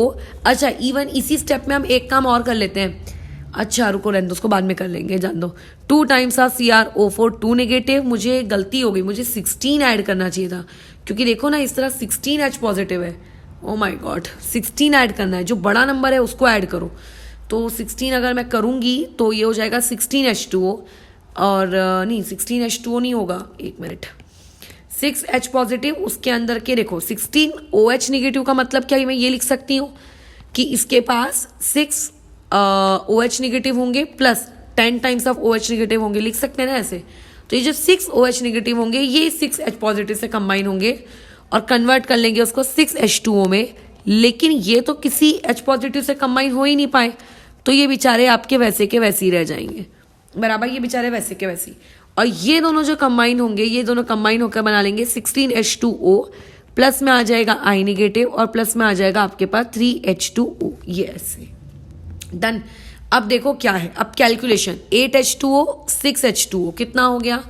अच्छा, इवन इसी स्टेप में हम एक काम और कर लेते हैं। अच्छा रुको, रहने दो, उसको बाद में कर लेंगे, जान दो। 2 टाइम्स ऑफ CrO4 2 नेगेटिव, मुझे गलती हो गई, मुझे 16 ऐड करना चाहिए था क्योंकि देखो ना इस तरह 16 H पॉजिटिव है। ओ माय गॉड, 16 ऐड करना है, जो बड़ा नंबर है उसको ऐड करो। तो 16 अगर मैं करूँगी तो ये हो जाएगा 16 H2O, और नहीं 16 H2O नहीं होगा, एक मिनट, 6 H पॉजिटिव, उसके अंदर के देखो 16 OH नेगेटिव का मतलब क्या है, मैं ये लिख सकती हूँ कि इसके पास 6 OH नेगेटिव होंगे plus 10 times of OH negative होंगे, लिख सकते हैं ना ऐसे। तो ये जो 6 OH नेगेटिव होंगे ये 6 H पॉजिटिव से कंबाइन होंगे और कन्वर्ट कर लेंगे उसको 6 H2O में, लेकिन ये तो किसी H पॉजिटिव से कंबाइन हो ही नहीं पाए, तो ये बेचारे आपके वैसे के वैसे ही रह जाएंगे, बराबर, ये बेचारे वैसे के वैसे। और ये दोनों जो कंबाइन होंगे, ये दोनों कंबाइन होकर बना लेंगे 16 H2O, प्लस में आ जाएगा I नेगेटिव और प्लस में आ जाएगा आपके पास 3 H2O, ये ऐसे डन। अब देखो क्या है, अब कैलकुलेशन 8 H2O 6 H2O कितना हो गया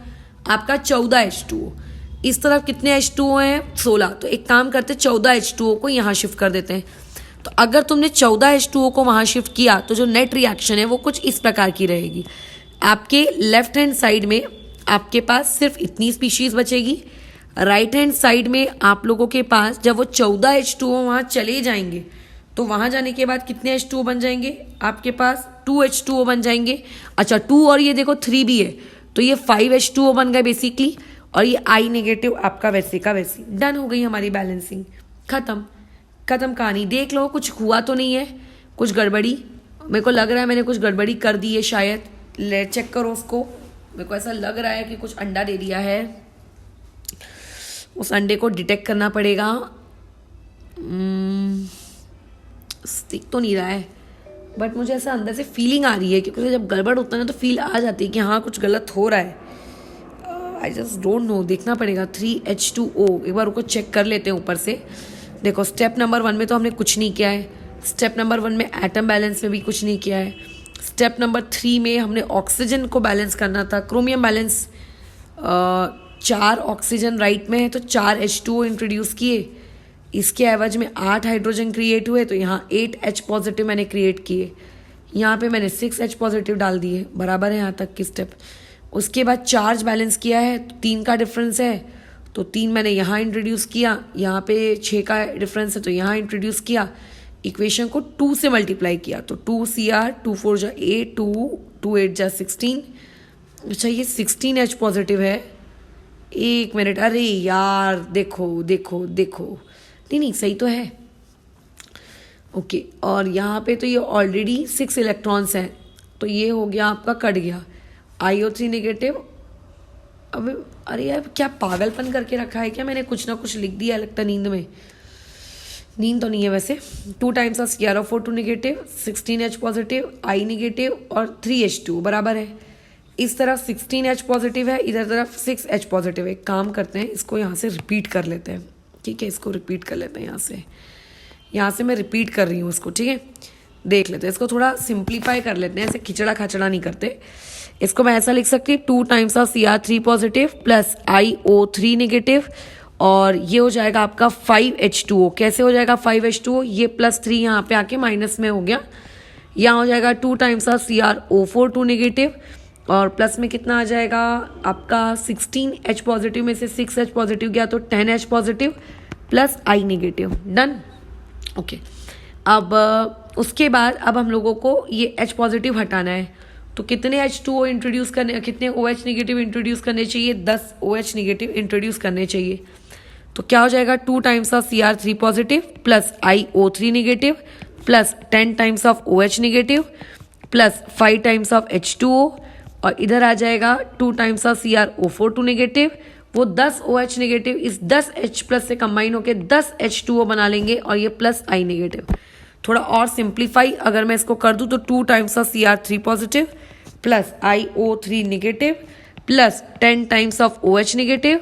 आपका 14 H2O। इस तरफ कितने H2O हैं 16, तो एक काम करते 14 H2O को यहाँ शिफ्ट कर देते हैं। तो अगर तुमने 14 H2O को वहाँ शिफ्ट किया तो जो नेट रिएक्शन है वो कुछ इस प्रकार की रहेगी। आपके लेफ्ट हैंड साइड में आपके पास सिर्फ इतनी स्पीशीज बचेगी, राइट हैंड साइड में आप लोगों के पास जब वो 14 H2O वहाँ चले जाएंगे तो वहाँ जाने के बाद कितने H2O बन जाएंगे आपके पास 2 H2O बन जाएंगे। अच्छा 2 और ये देखो 3 भी है, तो ये 5 H2O बन गए बेसिकली, और ये I नेगेटिव आपका वैसे का वैसी। डन हो गई हमारी बैलेंसिंग, खत्म कहानी। देख लो कुछ हुआ तो नहीं है, कुछ गड़बड़ी, मेरे को लग रहा है मैंने कुछ गड़बड़ी कर दी है शायद, ले चेक करो उसको। मेरे को ऐसा लग रहा है कि कुछ अंडा दे दिया है, उस अंडे को डिटेक्ट करना पड़ेगा। दिख तो नहीं रहा है, बट मुझे ऐसा अंदर से फीलिंग आ रही है, क्योंकि जब गड़बड़ होता है ना तो फील आ जाती है कि हाँ कुछ गलत हो रहा है। आई जस्ट डोंट नो, देखना पड़ेगा। 3 H2O एक बार उसको चेक कर लेते हैं ऊपर से। देखो स्टेप नंबर 1 में तो हमने कुछ नहीं किया है, स्टेप नंबर 1 में एटम बैलेंस में भी कुछ नहीं किया है, स्टेप नंबर 3 में हमने ऑक्सीजन को बैलेंस करना था, क्रोमियम बैलेंस 4 ऑक्सीजन राइट में है तो 4 H2O इंट्रोड्यूस किए, इसके एवज में 8 हाइड्रोजन क्रिएट हुए, तो यहाँ 8 H पॉजिटिव मैंने क्रिएट किए, यहाँ पे मैंने 6 H पॉजिटिव डाल दिए, बराबर है यहाँ तक की स्टेप। उसके बाद चार्ज बैलेंस किया है तो 3 का डिफरेंस है, तो 3 मैंने यहाँ इंट्रोड्यूस किया, यहाँ पे 6 का डिफरेंस है तो यहाँ इंट्रोड्यूस किया, इक्वेशन को 2 से मल्टीप्लाई किया, तो 2 CR 2 4 जा 8 2 8 जा 16। अच्छा ये 16 H पॉजिटिव है, एक मिनट, अरे यार देखो नहीं सही तो है, ओके। और यहाँ पे तो ये ऑलरेडी 6 इलेक्ट्रॉन्स हैं, तो ये हो गया आपका, कट गया IO3 नेगेटिव। अब अरे यार क्या पागलपन करके रखा है क्या मैंने, कुछ ना कुछ लिख दिया लगता नींद में, नींद तो नहीं है वैसे। 2 times of CrO4 2 negative 16 H positive I negative और 3 H2 बराबर है। इस तरफ 16 H पॉजिटिव है, इधर तरफ 6 H पॉजिटिव है। एक काम करते हैं इसको यहाँ से रिपीट कर लेते हैं, ठीक है, इसको रिपीट कर लेते हैं यहाँ से मैं रिपीट कर रही हूँ इसको, ठीक है। देख लेते हैं इसको, थोड़ा सिंप्लीफाई कर लेते हैं, ऐसे खिचड़ा खाचड़ा नहीं करते। इसको मैं ऐसा लिख सकती हूँ 2 times of CR3 positive plus IO3 negative, और ये हो जाएगा आपका 5 H2O। कैसे हो जाएगा 5 H2O, ये +3 यहाँ पे आके माइनस में हो गया, यहाँ हो जाएगा 2 टाइम्स ऑफ CrO4 2 नेगेटिव, और प्लस में कितना आ जाएगा आपका 16 H पॉजिटिव में से 6 H पॉजिटिव गया तो 10 H positive plus I negative. Done, okay. अब उसके बाद अब हम लोगों को ये H पॉजिटिव हटाना है, तो कितने H2O इंट्रोड्यूस करने, कितने OH नेगेटिव इंट्रोड्यूस करने चाहिए, 10 OH नेगेटिव इंट्रोड्यूस करने चाहिए। तो क्या हो जाएगा 2 times of CR3 positive plus IO3 negative plus 10 times of OH negative plus 5 times of H2O, और इधर आ जाएगा 2 टाइम्स ऑफ CrO4 2 नेगेटिव, वो 10 OH नेगेटिव इस 10 H प्लस से कंबाइन होकर 10 H2O बना लेंगे, और ये प्लस I नेगेटिव। थोड़ा और सिंप्लीफाई अगर मैं इसको कर दूं तो 2 times of CR3 positive plus IO3 negative plus 10 times of OH negative,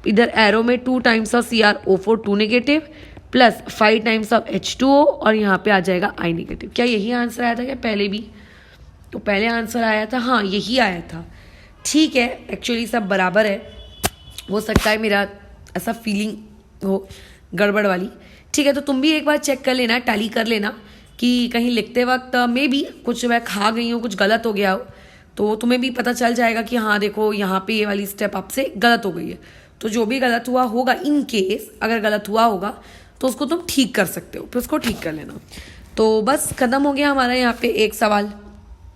इधर एरो में 2 times of CrO4 2 negative plus 5 times of H2O, और यहाँ पे आ जाएगा I नेगेटिव। क्या यही आंसर आया था क्या पहले भी? तो पहले आंसर आया था, हाँ यही आया था, ठीक है। एक्चुअली सब बराबर है, हो सकता है मेरा ऐसा फीलिंग हो गड़बड़ वाली, ठीक है। तो तुम भी एक बार चेक कर लेना, टैली कर लेना कि कहीं लिखते वक्त मे भी कुछ मैं खा गई हूँ, कुछ गलत हो गया हो, तो तुम्हें भी पता चल जाएगा कि हाँ देखो यहाँ पे ये वाली स्टेप आपसे गलत हो गई है। तो जो भी गलत हुआ होगा, इन केस अगर गलत हुआ होगा तो उसको तुम ठीक कर सकते हो, फिर उसको ठीक कर लेना। तो बस खत्म हो गया हमारा यहाँ पे एक सवाल।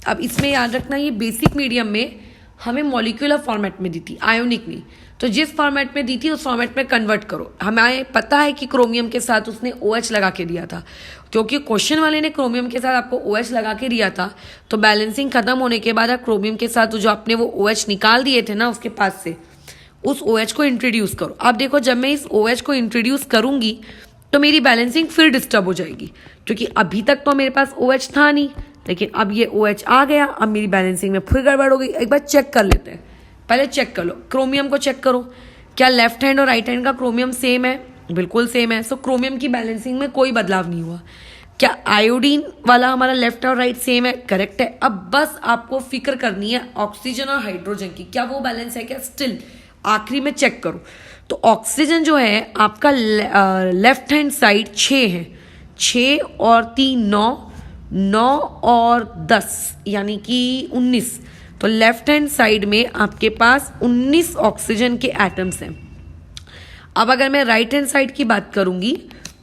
अब इसमें याद रखना, ये बेसिक मीडियम में हमें मॉलिक्यूलर फॉर्मेट में दी थी, आयोनिक नहीं। तो जिस फॉर्मेट में दी थी उस फॉर्मेट में कन्वर्ट करो। हमें पता है कि क्रोमियम के साथ उसने OH लगा के दिया था, क्योंकि क्वेश्चन वाले ने क्रोमियम के साथ आपको OH लगा के दिया था। तो बैलेंसिंग खत्म होने के बाद आप क्रोमियम के साथ जो आपने वो OH निकाल दिए थे ना उसके पास से, उस OH को इंट्रोड्यूस करो। अब देखो, जब मैं इस OH को इंट्रोड्यूस करूंगी तो मेरी बैलेंसिंग फिर डिस्टर्ब हो जाएगी, क्योंकि अभी तक तो मेरे पास OH था नहीं, लेकिन अब ये OH आ गया, अब मेरी बैलेंसिंग में फिर गड़बड़ हो गई। एक बार चेक कर लेते हैं, पहले चेक कर लो, क्रोमियम को चेक करो, क्या लेफ्ट हैंड और राइट हैंड का क्रोमियम सेम है? बिल्कुल सेम है। सो क्रोमियम की बैलेंसिंग में कोई बदलाव नहीं हुआ। क्या आयोडीन वाला हमारा लेफ्ट और राइट सेम है? करेक्ट है। अब बस आपको फिक्र करनी है ऑक्सीजन और हाइड्रोजन की, क्या वो बैलेंस है क्या? स्टिल आखिरी में चेक करो। तो ऑक्सीजन जो है आपका लेफ्ट हैंड साइड 6 है, 6 और 3 9, 9 और 10 यानी कि 19। तो लेफ्ट हैंड साइड में आपके पास 19 ऑक्सीजन के एटम्स हैं। अब अगर मैं राइट हैंड साइड की बात करूंगी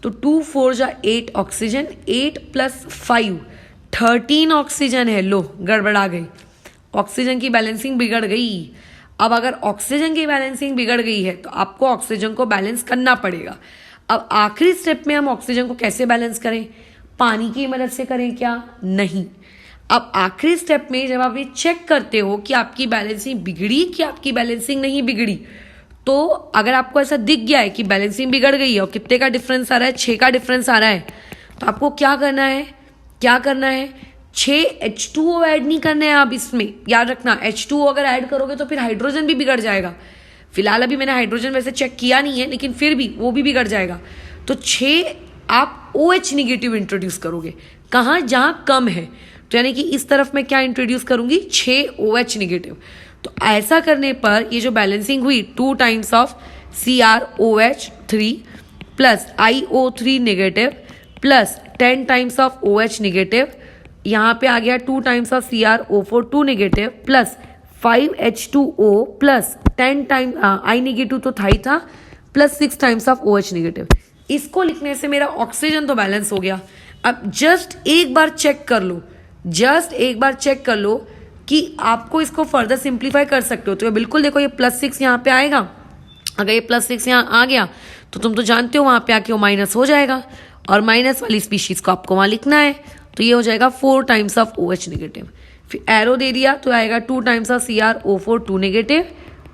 तो 2 4 जा 8 ऑक्सीजन, 8 + 5 13 ऑक्सीजन है। लो, गड़बड़ा गई, ऑक्सीजन की बैलेंसिंग बिगड़ गई। अब अगर ऑक्सीजन की बैलेंसिंग बिगड़ गई है तो आपको ऑक्सीजन को बैलेंस करना पड़ेगा। अब आखिरी स्टेप में हम ऑक्सीजन को कैसे बैलेंस करें? पानी की मदद से करें क्या? नहीं। अब आखिरी स्टेप में जब आप ये चेक करते हो कि आपकी बैलेंसिंग बिगड़ी कि आपकी बैलेंसिंग नहीं बिगड़ी, तो अगर आपको ऐसा दिख गया है कि बैलेंसिंग बिगड़ गई है और कितने का डिफरेंस आ रहा है, 6 का डिफरेंस आ रहा है, तो आपको क्या करना है? 6 H2O ऐड नहीं करना है आप इसमें, याद रखना। H2O अगर ऐड करोगे तो फिर हाइड्रोजन भी बिगड़ जाएगा। फिलहाल अभी मैंने हाइड्रोजन वैसे चेक किया नहीं है, लेकिन फिर भी वो भी बिगड़ जाएगा। तो 6 आप OH निगेटिव इंट्रोड्यूस करोगे। कहाँ? जहाँ कम है। तो यानी कि इस तरफ मैं क्या इंट्रोड्यूस करूंगी? 6 OH निगेटिव। तो ऐसा करने पर ये जो बैलेंसिंग हुई 2 times of CrOH3 plus IO3 negative plus 10 times of OH negative, यहाँ पे आ गया 2 times of CrO4 2 negative plus 5H2O plus 10 time I negative तो था ही था, plus 6 times of OH negative. इसको लिखने से मेरा ऑक्सीजन तो बैलेंस हो गया। अब जस्ट एक बार चेक कर लो कि आपको इसको फर्दर सिंप्लीफाई कर सकते हो। तो बिल्कुल देखो, ये +6 यहाँ पे आएगा। अगर ये +6 यहाँ आ गया तो तुम तो जानते हो वहाँ पे आके वो माइनस हो जाएगा, और माइनस वाली स्पीशीज को आपको वहाँ लिखना है। तो ये हो जाएगा 4 टाइम्स ऑफ OH निगेटिव। फिर एरो दे दिया तो आएगा 2 times of CrO4 2 negative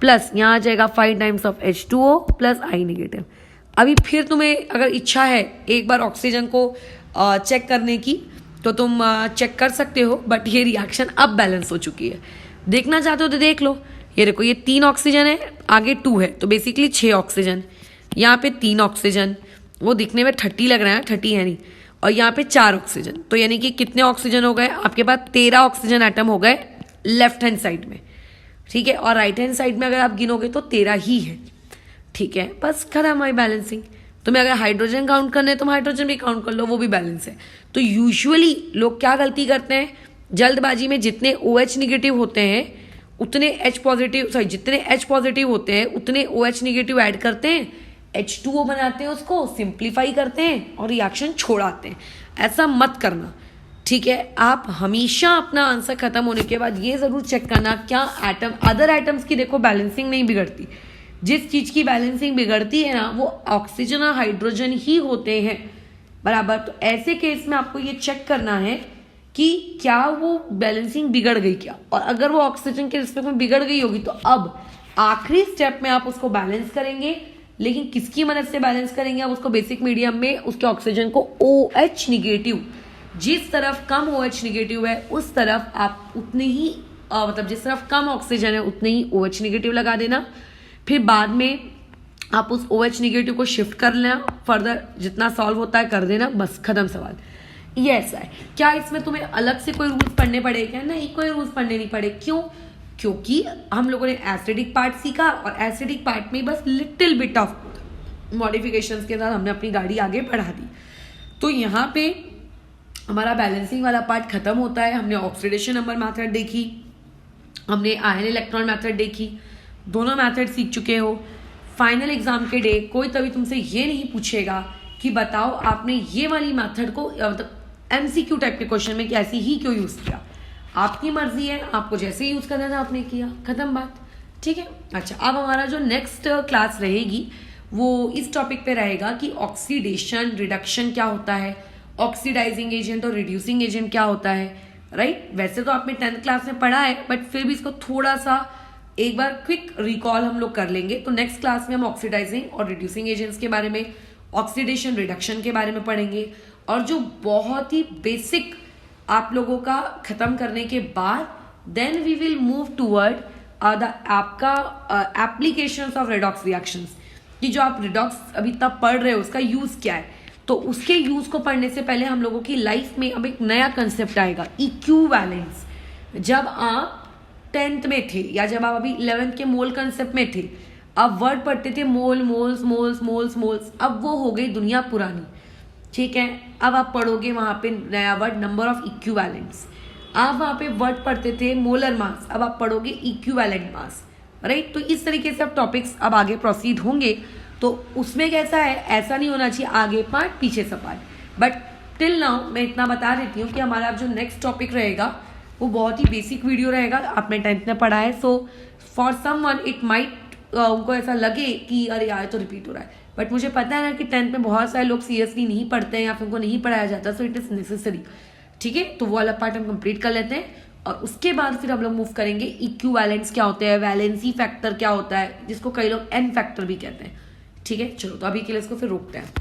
plus यहाँ आ जाएगा 5 times of H2O plus I negative. अभी फिर तुम्हें अगर इच्छा है एक बार ऑक्सीजन को चेक करने की तो तुम चेक कर सकते हो, बट ये रिएक्शन अब बैलेंस हो चुकी है। देखना चाहते हो तो देख लो। ये देखो, ये 3 ऑक्सीजन है, आगे 2 है, तो बेसिकली 6 ऑक्सीजन। यहाँ पे 3 ऑक्सीजन, वो दिखने में 30 लग रहा है, 30 है नहीं, और यहाँ पे 4 ऑक्सीजन। तो यानी कि कितने ऑक्सीजन हो गए आपके पास? 13 ऑक्सीजन एटम हो गए लेफ्ट हैंड साइड में, ठीक है। और राइट हैंड साइड में अगर आप गिनोगे तो 13 ही है, ठीक है। बस खत्म हमारी बैलेंसिंग। तुम्हें अगर हाइड्रोजन काउंट करना है तो हाइड्रोजन भी काउंट कर लो, वो भी बैलेंस है। तो यूजुअली लोग क्या गलती करते हैं, जल्दबाजी में जितने OH निगेटिव होते हैं उतने जितने H पॉजिटिव होते हैं उतने OH निगेटिव ऐड करते हैं, H2O बनाते हैं, उसको सिंप्लीफाई करते हैं और रिएक्शन छोड़ाते हैं। ऐसा मत करना, ठीक है। आप हमेशा अपना आंसर खत्म होने के बाद ये जरूर चेक करना क्या अदर एटम्स की देखो बैलेंसिंग नहीं बिगड़ती। जिस चीज की बैलेंसिंग बिगड़ती है ना वो ऑक्सीजन और हाइड्रोजन ही होते हैं, बराबर। तो ऐसे केस में आपको ये चेक करना है कि क्या वो बैलेंसिंग बिगड़ गई क्या, और अगर वो ऑक्सीजन के रिस्पेक्ट में बिगड़ गई होगी तो अब आखिरी स्टेप में आप उसको बैलेंस करेंगे। लेकिन किसकी मदद से बैलेंस करेंगे? आप उसको बेसिक मीडियम में उसके ऑक्सीजन को OH निगेटिव, जिस तरफ कम OH निगेटिव है उस तरफ आप उतने ही मतलब जिस तरफ कम ऑक्सीजन है उतने ही OH निगेटिव लगा देना। फिर बाद में आप उस OH निगेटिव को शिफ्ट कर लेना, फर्दर जितना सॉल्व होता है कर देना, बस खत्म सवाल। ये ऐसा है। क्या इसमें तुम्हें अलग से कोई रूल्स पढ़ने पड़े क्या? नहीं, कोई रूल्स पढ़ने नहीं पड़े। क्यों? क्योंकि हम लोगों ने एसिडिक पार्ट सीखा और एसिडिक पार्ट में बस लिटिल बिट ऑफ मॉडिफिकेशंस के साथ हमने अपनी गाड़ी आगे बढ़ा दी। तो यहाँ पे हमारा बैलेंसिंग वाला पार्ट खत्म होता है। हमने ऑक्सीडेशन नंबर मेथड देखी, हमने आयन इलेक्ट्रॉन मेथड देखी, दोनों मेथड सीख चुके हो। फाइनल एग्जाम के डे कोई तभी तुमसे ये नहीं पूछेगा कि बताओ आपने ये वाली मेथड को मतलब MCQ टाइप के क्वेश्चन में कैसी ही क्यों यूज किया। आपकी मर्जी है, आपको जैसे यूज करना था आपने किया, खत्म बात। ठीक है। अच्छा, अब हमारा जो नेक्स्ट क्लास रहेगी वो इस टॉपिक पे रहेगा कि ऑक्सीडेशन रिडक्शन क्या होता है, ऑक्सीडाइजिंग एजेंट और रिड्यूसिंग एजेंट क्या होता है, राइट। वैसे तो आपने 10th क्लास में पढ़ा है, बट फिर भी इसको थोड़ा सा एक बार क्विक रिकॉल हम लोग कर लेंगे। तो नेक्स्ट क्लास में हम ऑक्सीडाइजिंग और रिड्यूसिंग एजेंट्स के बारे में, ऑक्सीडेशन रिडक्शन के बारे में पढ़ेंगे, और जो बहुत ही बेसिक आप लोगों का खत्म करने के बाद then we will move toward the आपका एप्लीकेशंस ऑफ रेडॉक्स रिएक्शंस, कि जो आप रिडॉक्स अभी तक पढ़ रहे हो उसका यूज क्या है। तो उसके यूज को पढ़ने से पहले हम लोगों की लाइफ में अब एक नया कंसेप्ट आएगा, इक्विवेलेंस। जब आप 10th में थे या जब आप अभी 11th के मोल कंसेप्ट में थे, अब वर्ड पढ़ते थे मोल, मोल्स, मोल्स, मोल्स, मोल्स, अब वो हो गई दुनिया पुरानी। ठीक है। अब आप पढ़ोगे वहां पे नया वर्ड नंबर ऑफ इक्विवेलेंट्स। आप वहां पे वर्ड पढ़ते थे मोलर मास, अब आप पढ़ोगे इक्विवेलेंट मास, राइट। तो इस तरीके से अब टॉपिक्स अब आगे प्रोसीड होंगे। तो उसमें कैसा है, ऐसा नहीं होना चाहिए आगे पार्ट पीछे से पार्ट, बट टिल नाउ मैं इतना बता देती हूँ कि हमारा जो नेक्स्ट टॉपिक रहेगा वो बहुत ही बेसिक वीडियो रहेगा। आपने 10th में पढ़ा है, so for someone it might उनको ऐसा लगे कि अरे यार तो रिपीट हो रहा है, बट मुझे पता है ना कि 10th में बहुत सारे लोग सीरियसली नहीं पढ़ते हैं या फिर उनको नहीं पढ़ाया जाता, सो इट इज़ नेसेसरी। ठीक है। तो वो वाला पार्ट हम कंप्लीट कर लेते हैं और उसके बाद फिर हम लोग मूव करेंगे इक्विवेलेंस क्या होते हैं, वैलेंसी फैक्टर क्या होता है, जिसको कई लोग एन फैक्टर भी कहते हैं। ठीक है। चलो, तो अभी के लिए इसको फिर रोकते हैं।